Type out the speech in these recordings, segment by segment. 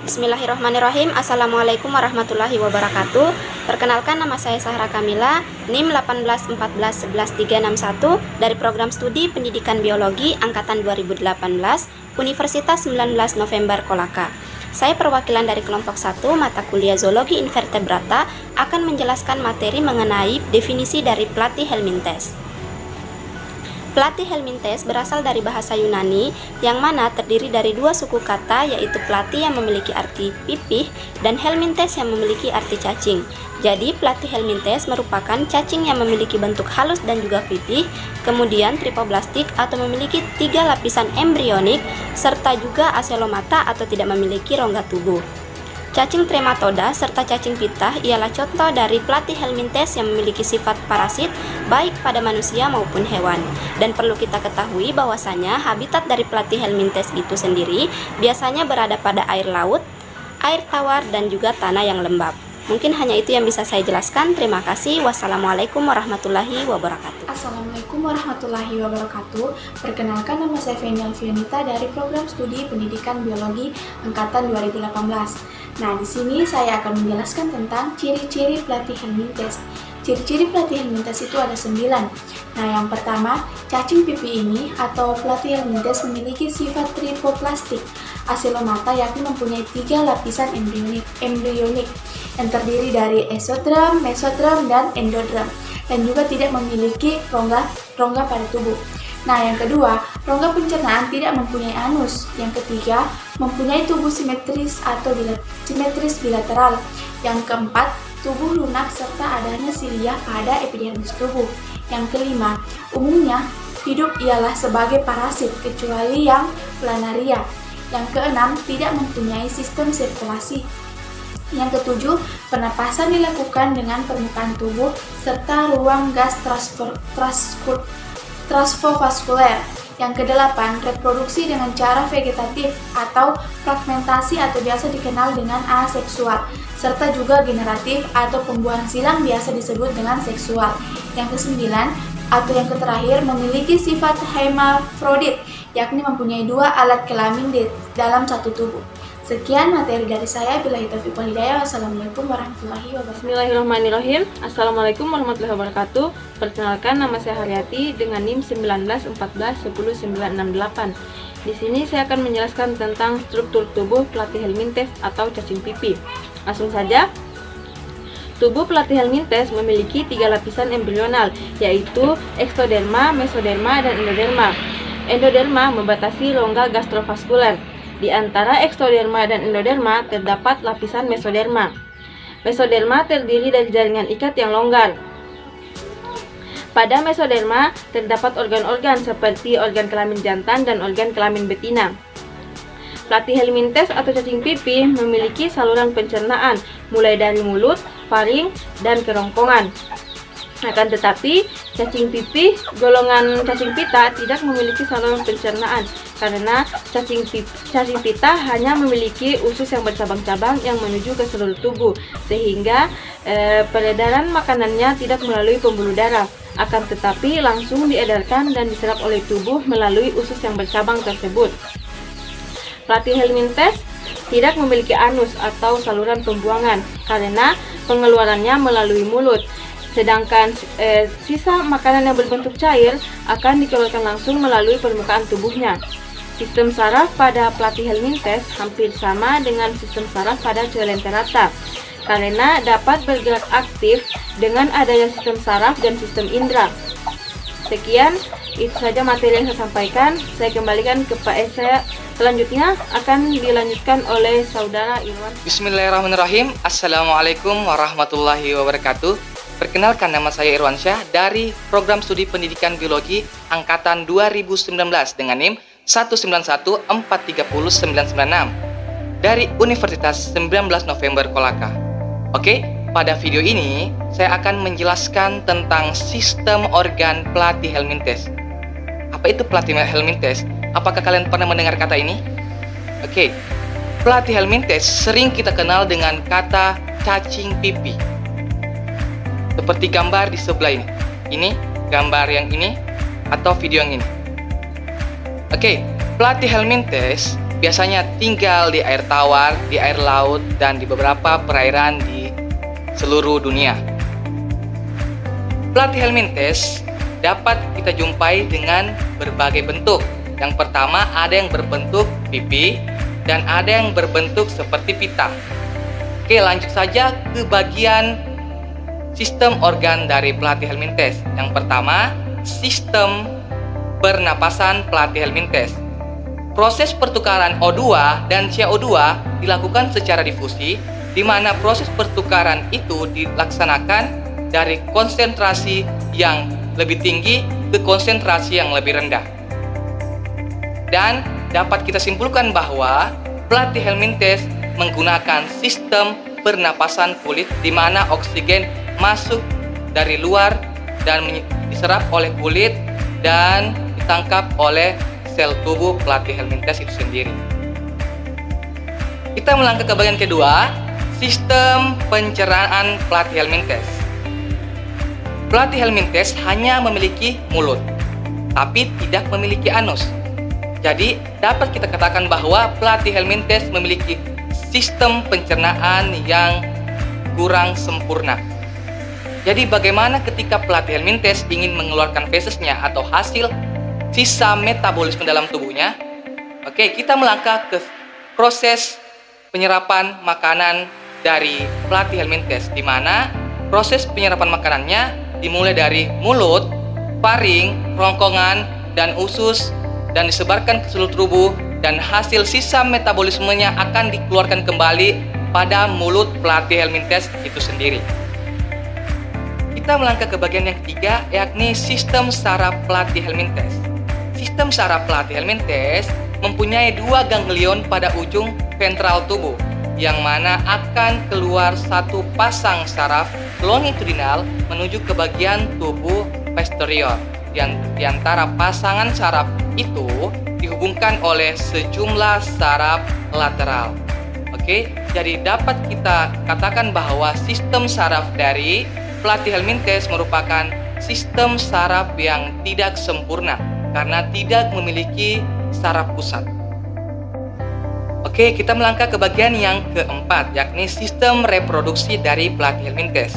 Bismillahirrahmanirrahim. Assalamualaikum warahmatullahi wabarakatuh. Perkenalkan, nama saya Sahra Kamila, NIM 181411361 dari Program Studi Pendidikan Biologi Angkatan 2018, Universitas 19 November Kolaka. Saya perwakilan dari kelompok 1 mata kuliah Zoologi Invertebrata akan menjelaskan materi mengenai definisi dari Platyhelminthes. Platyhelminthes berasal dari bahasa Yunani yang mana terdiri dari dua suku kata, yaitu platy yang memiliki arti pipih dan helminthes yang memiliki arti cacing. Jadi Platyhelminthes merupakan cacing yang memiliki bentuk halus dan juga pipih, kemudian tripoblastik atau memiliki 3 lapisan embrionik, serta juga acelomata atau tidak memiliki rongga tubuh. Cacing trematoda serta cacing pitah ialah contoh dari Platyhelminthes yang memiliki sifat parasit baik pada manusia maupun hewan. Dan perlu kita ketahui bahwasanya habitat dari Platyhelminthes itu sendiri biasanya berada pada air laut, air tawar, dan juga tanah yang lembab. Mungkin hanya itu yang bisa saya jelaskan. Terima kasih. Wassalamualaikum warahmatullahi wabarakatuh. Assalamualaikum warahmatullahi wabarakatuh. Perkenalkan, nama saya Feni Alfianita dari Program Studi Pendidikan Biologi Angkatan 2018. Nah, di sini saya akan menjelaskan tentang ciri-ciri Platyhelminthes. Ciri-ciri Platyhelminthes itu ada 9. Nah, yang pertama, cacing pipih ini atau Platyhelminthes memiliki sifat tripoplastik. Acelomata yakni mempunyai 3 lapisan embrionik yang terdiri dari esodram, mesodram, dan endodram, dan juga tidak memiliki rongga pada tubuh. Nah, yang kedua, rongga pencernaan tidak mempunyai anus. Yang ketiga, mempunyai tubuh simetris atau simetris bilateral. Yang keempat, tubuh lunak serta adanya silia pada epidermis tubuh. Yang kelima, umumnya hidup ialah sebagai parasit kecuali yang planaria. Yang keenam, tidak mempunyai sistem sirkulasi. Yang ketujuh, pernapasan dilakukan dengan permukaan tubuh serta ruang gas transvaskuler. Yang kedelapan, reproduksi dengan cara vegetatif atau fragmentasi atau biasa dikenal dengan aseksual, serta juga generatif atau pembuahan silang biasa disebut dengan seksual. Yang kesembilan, atau yang terakhir, memiliki sifat hermafrodit, yakni mempunyai 2 alat kelamin di dalam satu tubuh. Sekian materi dari saya. Billahi taufiq wal hidayah. Wassalamualaikum warahmatullahi wabarakatuh. Bismillahirrahmanirrahim. Assalamualaikum warahmatullahi wabarakatuh. Perkenalkan, nama saya Haryati dengan NIM 1914100968. Di sini saya akan menjelaskan tentang struktur tubuh Platyhelminthes atau cacing pipih. Langsung saja. Tubuh Platyhelminthes memiliki 3 lapisan embrional, yaitu ektoderma, mesoderma, dan endoderma. Endoderma membatasi rongga gastrovaskuler. Di antara ektoderma dan endoderma terdapat lapisan mesoderma. Mesoderma terdiri dari jaringan ikat yang longgar. Pada mesoderma terdapat organ-organ seperti organ kelamin jantan dan organ kelamin betina. Platyhelminthes atau cacing pipih memiliki saluran pencernaan mulai dari mulut, faring, dan kerongkongan. Akan tetapi, cacing pipih golongan cacing pitah tidak memiliki saluran pencernaan karena cacing pitah hanya memiliki usus yang bercabang-cabang yang menuju ke seluruh tubuh, sehingga peredaran makanannya tidak melalui pembuluh darah, akan tetapi langsung diedarkan dan diserap oleh tubuh melalui usus yang bercabang tersebut. Platyhelminthes tidak memiliki anus atau saluran pembuangan karena pengeluarannya melalui mulut. Sedangkan sisa makanan yang berbentuk cair akan dikeluarkan langsung melalui permukaan tubuhnya. Sistem saraf pada Platyhelminthes hampir sama dengan sistem saraf pada Coelenterata karena dapat bergerak aktif dengan adanya sistem saraf dan sistem indera. Sekian, itu saja materi yang saya sampaikan. Saya kembalikan ke Pak Esa. Selanjutnya akan dilanjutkan oleh Saudara Irwan. Bismillahirrahmanirrahim. Assalamualaikum warahmatullahi wabarakatuh. Perkenalkan, nama saya Irwansyah dari Program Studi Pendidikan Biologi Angkatan 2019 dengan NIM 191430996 dari Universitas 19 November Kolaka. Oke, pada video ini saya akan menjelaskan tentang sistem organ Platyhelminthes. Apa itu Platyhelminthes? Apakah kalian pernah mendengar kata ini? Oke, Platyhelminthes sering kita kenal dengan kata cacing pipih. Seperti gambar di sebelah ini. Ini gambar yang ini atau video yang ini. Oke, Platyhelminthes biasanya tinggal di air tawar, di air laut, dan di beberapa perairan di seluruh dunia. Platyhelminthes dapat kita jumpai dengan berbagai bentuk. Yang pertama, ada yang berbentuk pipi dan ada yang berbentuk seperti pita. Oke, lanjut saja ke bagian sistem organ dari Platyhelminthes. Yang pertama, sistem pernapasan Platyhelminthes. Proses pertukaran O2 dan CO2 dilakukan secara difusi, di mana proses pertukaran itu dilaksanakan dari konsentrasi yang lebih tinggi ke konsentrasi yang lebih rendah. Dan dapat kita simpulkan bahwa Platyhelminthes menggunakan sistem pernapasan kulit di mana oksigen masuk dari luar dan diserap oleh kulit dan ditangkap oleh sel tubuh Platyhelminthes itu sendiri. Kita melangkah ke bagian kedua, sistem pencernaan Platyhelminthes. Platyhelminthes hanya memiliki mulut, tapi tidak memiliki anus. Jadi, dapat kita katakan bahwa Platyhelminthes memiliki sistem pencernaan yang kurang sempurna. Jadi, bagaimana ketika Platyhelminthes ingin mengeluarkan fesesnya atau hasil sisa metabolisme dalam tubuhnya? Oke, kita melangkah ke proses penyerapan makanan dari Platyhelminthes, di mana proses penyerapan makanannya dimulai dari mulut, faring, kerongkongan, dan usus, dan disebarkan ke seluruh tubuh, dan hasil sisa metabolismenya akan dikeluarkan kembali pada mulut Platyhelminthes itu sendiri. Kita melangkah ke bagian yang ketiga, yakni sistem saraf Platyhelminthes. Sistem saraf Platyhelminthes mempunyai dua ganglion pada ujung ventral tubuh, yang mana akan keluar satu pasang saraf longitudinal menuju ke bagian tubuh posterior. Di antara pasangan saraf itu dihubungkan oleh sejumlah saraf lateral. Oke, jadi dapat kita katakan bahwa sistem saraf dari Platyhelminthes merupakan sistem saraf yang tidak sempurna karena tidak memiliki saraf pusat. Oke, kita melangkah ke bagian yang keempat, yakni sistem reproduksi dari Platyhelminthes.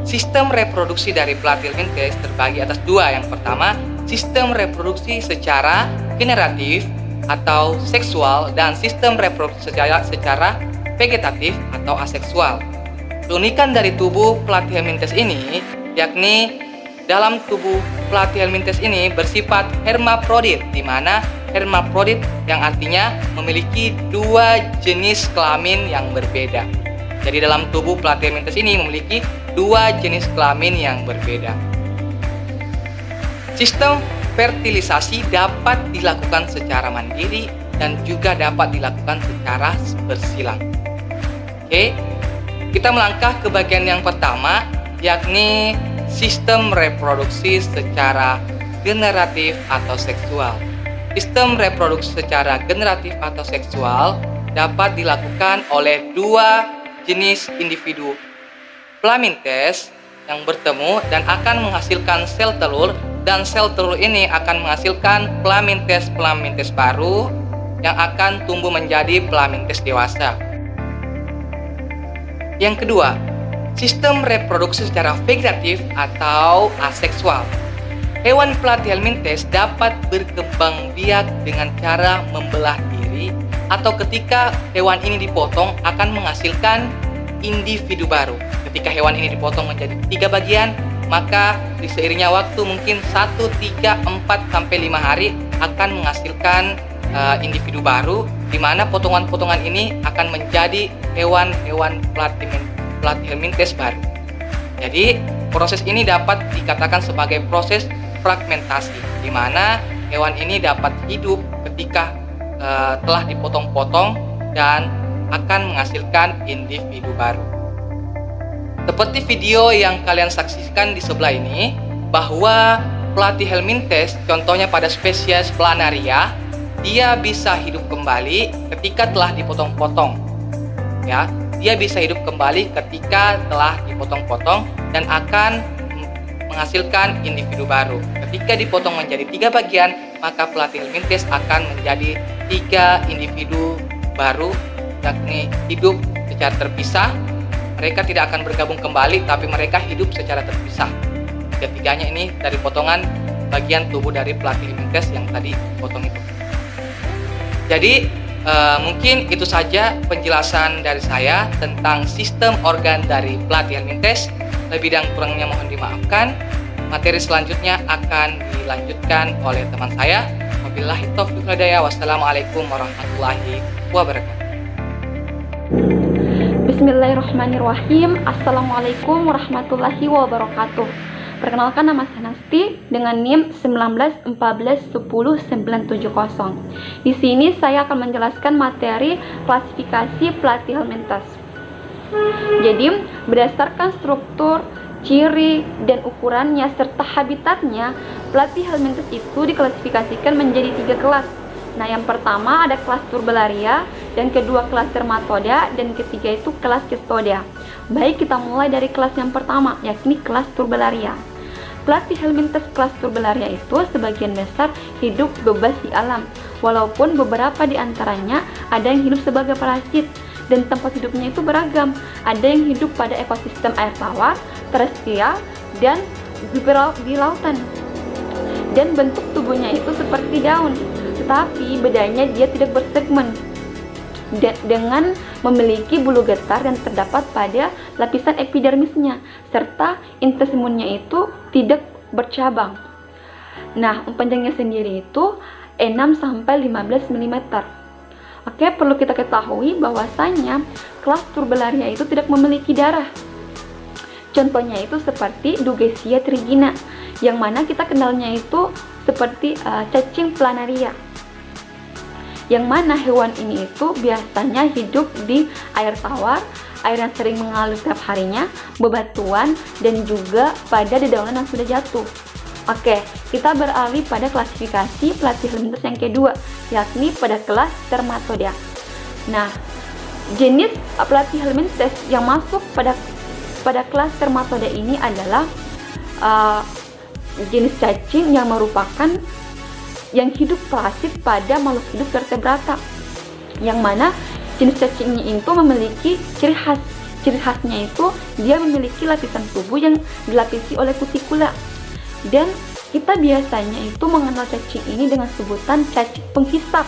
Sistem reproduksi dari Platyhelminthes terbagi atas dua. Yang pertama, sistem reproduksi secara generatif atau seksual, dan sistem reproduksi secara vegetatif atau aseksual. Keunikan dari tubuh Platyhelminthes ini, yakni dalam tubuh Platyhelminthes ini bersifat hermaprodit, di mana hermaprodit yang artinya memiliki dua jenis kelamin yang berbeda. Jadi dalam tubuh Platyhelminthes ini memiliki dua jenis kelamin yang berbeda. Sistem fertilisasi dapat dilakukan secara mandiri dan juga dapat dilakukan secara bersilang. Oke, kita melangkah ke bagian yang pertama, yakni sistem reproduksi secara generatif atau seksual. Sistem reproduksi secara generatif atau seksual dapat dilakukan oleh dua jenis individu Platyhelminthes yang bertemu dan akan menghasilkan sel telur, dan sel telur ini akan menghasilkan Platyhelminthes baru yang akan tumbuh menjadi Platyhelminthes dewasa. Yang kedua, sistem reproduksi secara vegetatif atau aseksual. Hewan Platyhelminthes dapat berkembang biak dengan cara membelah diri, atau ketika hewan ini dipotong akan menghasilkan individu baru. Ketika hewan ini dipotong menjadi 3 bagian, maka di seiringnya waktu mungkin 1, 3, 4, sampai 5 hari akan menghasilkan individu baru, di mana potongan-potongan ini akan menjadi hewan-hewan Platyhelminthes baru. Jadi proses ini dapat dikatakan sebagai proses fragmentasi, di mana hewan ini dapat hidup ketika telah dipotong-potong dan akan menghasilkan individu baru. Seperti video yang kalian saksikan di sebelah ini, bahwa Platyhelminthes, contohnya pada spesies Planaria, dia bisa hidup kembali ketika telah dipotong-potong. Ya, dia bisa hidup kembali ketika telah dipotong-potong dan akan menghasilkan individu baru. Ketika dipotong menjadi 3 bagian, maka Platyhelminthes akan menjadi 3 individu baru, yakni hidup secara terpisah. Mereka tidak akan bergabung kembali, tapi mereka hidup secara terpisah. Ketiganya ini dari potongan bagian tubuh dari Platy helminthes yang tadi potong itu. Jadi mungkin itu saja penjelasan dari saya tentang sistem organ dari Platy helminthes. Lebih dan kurangnya mohon dimaafkan. Materi selanjutnya akan dilanjutkan oleh teman saya. Wabillahi taufiq wal hidayah. Wassalamualaikum warahmatullahi wabarakatuh. Bismillahirrahmanirrahim. Assalamualaikum warahmatullahi wabarakatuh. Perkenalkan, nama saya Nasti dengan NIM 1914100970. Di sini saya akan menjelaskan materi klasifikasi Platy helminthes. Jadi, berdasarkan struktur, ciri, dan ukurannya serta habitatnya, Platy helminthes itu diklasifikasikan menjadi 3 kelas. Nah, yang pertama ada kelas Turbellaria, dan kedua kelas Dermatoda, dan ketiga itu kelas Cestoda. Baik, kita mulai dari kelas yang pertama, yakni kelas Turbellaria. Platy helminthes kelas Turbellaria itu sebagian besar hidup bebas di alam, walaupun beberapa di antaranya ada yang hidup sebagai parasit, dan tempat hidupnya itu beragam. Ada yang hidup pada ekosistem air tawar, terestrial, dan di lautan. Dan bentuk tubuhnya itu seperti daun, tetapi bedanya dia tidak bersegmen, dengan memiliki bulu getar yang terdapat pada lapisan epidermisnya, serta intestininya itu tidak bercabang. Nah, panjangnya sendiri itu 6-15 mm. Oke, perlu kita ketahui bahwasanya kelas Turbellaria itu tidak memiliki darah. Contohnya itu seperti Dugesia trigina, yang mana kita kenalnya itu seperti cacing planaria, yang mana hewan ini itu biasanya hidup di air tawar, air yang sering mengalir setiap harinya, bebatuan, dan juga pada dedaunan yang sudah jatuh. Oke, kita beralih pada klasifikasi Platy helminthes yang kedua, yakni pada kelas Dermatoda. Nah, jenis Platy helminthes yang masuk pada kelas Dermatoda ini adalah jenis cacing yang merupakan yang hidup parasit pada makhluk hidup vertebrata, yang mana jenis cacingnya itu memiliki ciri khas. Ciri khasnya itu dia memiliki lapisan tubuh yang dilapisi oleh kutikula, dan kita biasanya itu mengenal cacing ini dengan sebutan cacing penghisap.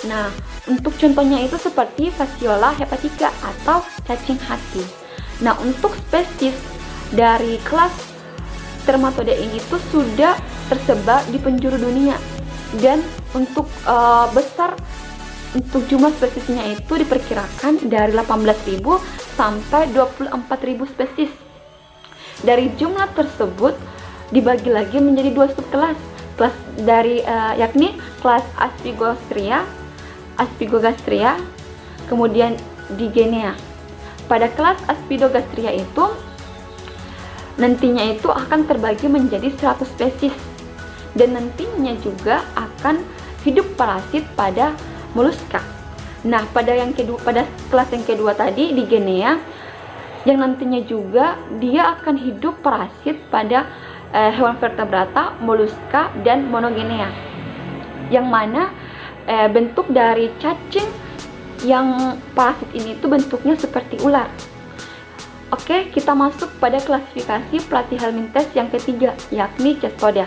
Nah, untuk contohnya itu seperti Fasciola hepatica atau cacing hati. Nah, untuk spesies dari kelas Dermatoda ini tuh sudah tersebar di penjuru dunia, dan untuk untuk jumlah spesiesnya itu diperkirakan dari 18.000 sampai 24.000 spesies. Dari jumlah tersebut dibagi lagi menjadi 2 subkelas, kelas dari yakni kelas Aspigogastria, kemudian Digenea. Pada kelas Aspidogastria itu nantinya itu akan terbagi menjadi 100 spesies, dan nantinya juga akan hidup parasit pada moluska. Nah, pada kelas yang kedua tadi, Digenea, yang nantinya juga dia akan hidup parasit pada hewan vertebrata, moluska, dan monogenea, yang mana bentuk dari cacing yang parasit ini itu bentuknya seperti ular. Oke, kita masuk pada klasifikasi Platy helminthes yang ketiga, yakni Cestoda,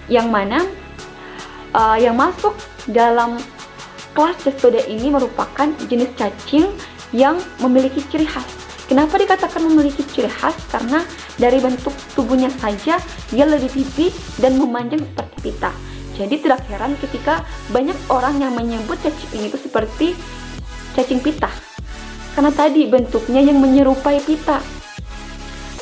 yang mana yang masuk dalam kelas Cestoda ini merupakan jenis cacing yang memiliki ciri khas. Kenapa dikatakan memiliki ciri khas? Karena dari bentuk tubuhnya saja dia lebih pipih dan memanjang seperti pita. Jadi tidak heran ketika banyak orang yang menyebut cacing ini itu seperti cacing pita, karena tadi bentuknya yang menyerupai pita.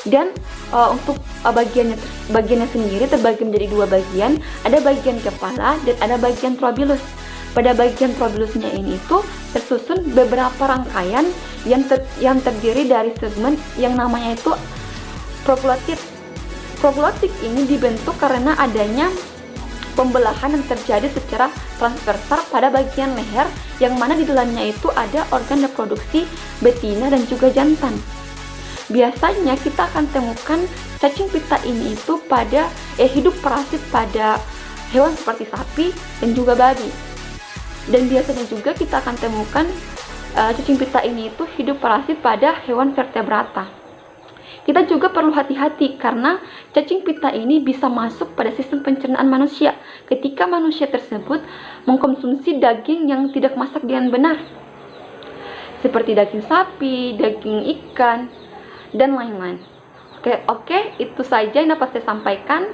Dan untuk bagiannya sendiri terbagi menjadi 2 bagian, ada bagian kepala dan ada bagian trobilus. Pada bagian trobilusnya ini itu tersusun beberapa rangkaian yang terdiri dari segmen yang namanya itu proglotit. Proglotit ini dibentuk karena adanya pembelahan yang terjadi secara transversal pada bagian leher, yang mana di dalamnya itu ada organ reproduksi betina dan juga jantan. Biasanya kita akan temukan cacing pita ini itu pada hidup parasit pada hewan seperti sapi dan juga babi. Dan biasanya juga kita akan temukan cacing pita ini itu hidup parasit pada hewan vertebrata. Kita juga perlu hati-hati karena cacing pita ini bisa masuk pada sistem pencernaan manusia ketika manusia tersebut mengkonsumsi daging yang tidak masak dengan benar, seperti daging sapi, daging ikan, dan lain-lain. Oke, itu saja yang dapat saya sampaikan.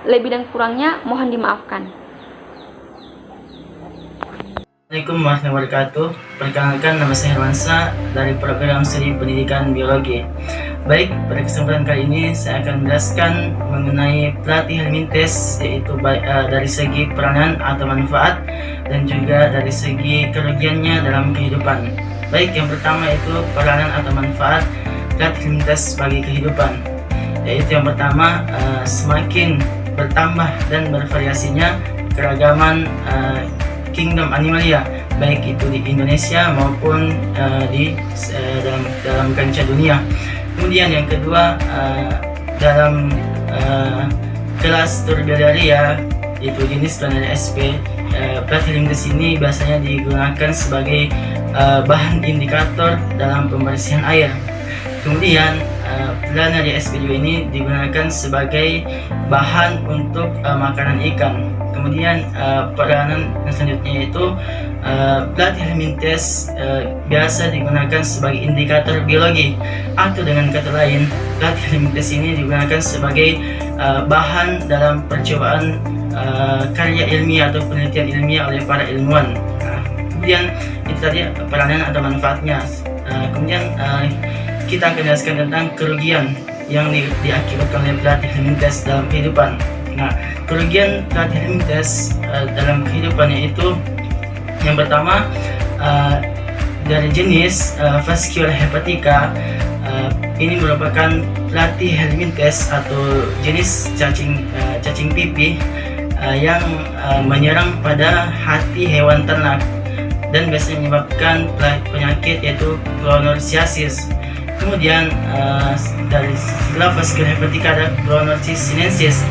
Lebih dan kurangnya mohon dimaafkan. Assalamualaikum warahmatullahi wabarakatuh. Perkenalkan, nama saya Herwansa dari program studi pendidikan biologi. Baik, pada kesempatan kali ini saya akan menjelaskan mengenai pelatih Helminthes, yaitu dari segi peranan atau manfaat dan juga dari segi kerugiannya dalam kehidupan. Baik, yang pertama itu peranan atau manfaat pelatih Helminthes bagi kehidupan. Yaitu yang pertama, semakin bertambah dan bervariasinya keragaman kingdom animalia, baik itu di Indonesia maupun di dalam kancah dunia. Kemudian yang kedua, dalam kelas Turbellaria, yaitu jenis Planaria sp, pelatih Helminthes ini biasanya digunakan sebagai bahan indikator dalam pembersihan air. Kemudian Planaria sp juga ini digunakan sebagai bahan untuk makanan ikan. Kemudian peranan selanjutnya itu pelatih Helminthes biasa digunakan sebagai indikator biologi, atau dengan kata lain pelatih Helminthes ini digunakan sebagai bahan dalam percobaan karya ilmiah atau penelitian ilmiah oleh para ilmuwan. Kemudian itu tadi peranan atau manfaatnya. Kemudian kita akan jelaskan tentang kerugian yang diakibatkan oleh pelatih Helminthes dalam kehidupan. Nah, kerugian pelatih Helminthes dalam kehidupannya itu, yang pertama, dari jenis Vascular hepatica. Ini merupakan pelatih Helminthes atau jenis cacing pipih yang menyerang pada hati hewan ternak dan biasanya menyebabkan penyakit yaitu clonorchiasis. Kemudian dari setelah Vascular hepatica ada Clonorchis sinensis.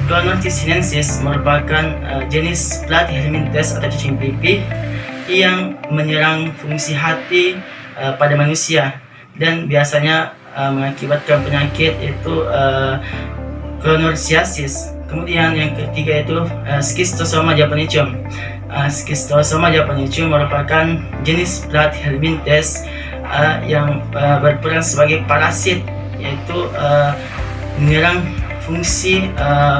Clonorchis sinensis merupakan jenis pelatih Helminthes atau cacing pipih yang menyerang fungsi hati pada manusia dan biasanya mengakibatkan penyakit yaitu clonorchiasis. Kemudian yang ketiga itu Schistosoma japonicum. Schistosoma japonicum merupakan jenis pelatih Helminthes yang berperan sebagai parasit, yaitu menyerang fungsi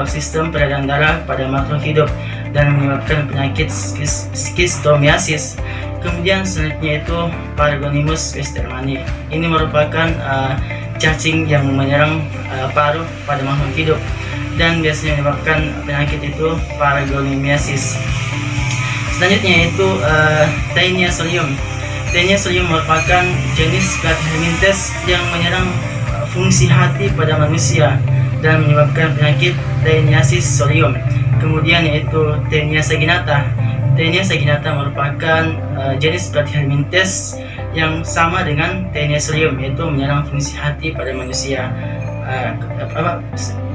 sistem peredaran darah pada makhluk hidup dan menyebabkan penyakit skistomiasis. Kemudian selanjutnya itu Paragonimus westermani. Ini merupakan cacing yang menyerang paruh pada makhluk hidup dan biasanya menyebabkan penyakit itu paragonimiasis. Selanjutnya itu Taenia solium. Taenia solium merupakan jenis pelatih Helminthes yang menyerang fungsi hati pada manusia dan menyebabkan penyakit Taeniasis solium. Kemudian yaitu Taenia saginata. Taenia saginata merupakan jenis pelatih Helminthes yang sama dengan Taenia solium, yaitu menyerang fungsi hati pada manusia.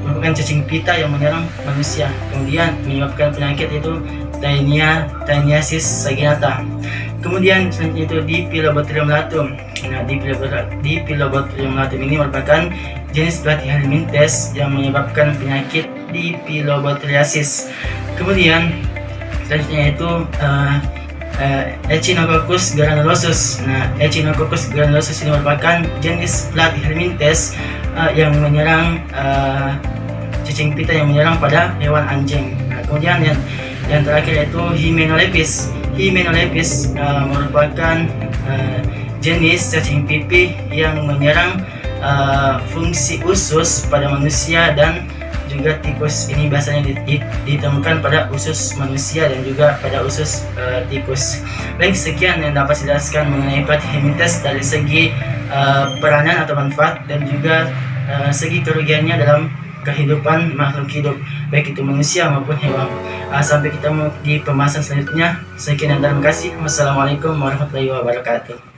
Merupakan cacing pita yang menyerang manusia, kemudian menyebabkan penyakit yaitu Taeniasis saginata. Kemudian selanjutnya itu Dipilobothrium latum. Nah, Dipilobothrium latum ini merupakan jenis pelatih Helminthes yang menyebabkan penyakit Dipilobothriasis. Kemudian selanjutnya itu Echinococcus granulosus. Nah, Echinococcus granulosus ini merupakan jenis pelatih Helminthes yang menyerang cacing pita yang menyerang pada hewan anjing. Nah, kemudian yang terakhir yaitu Hymenolepis. Hymenolepis merupakan jenis cacing pipih yang menyerang fungsi usus pada manusia dan juga tikus. Ini biasanya ditemukan pada usus manusia dan juga pada usus tikus. Baik, sekian yang dapat saya jelaskan mengenai pelatih Helminthes dari segi peranan atau manfaat dan juga segi kerugiannya dalam kehidupan makhluk hidup, baik itu manusia maupun hewan. Sampai ketemu di pembahasan selanjutnya. Sekian dan terima kasih. Wassalamualaikum warahmatullahi wabarakatuh.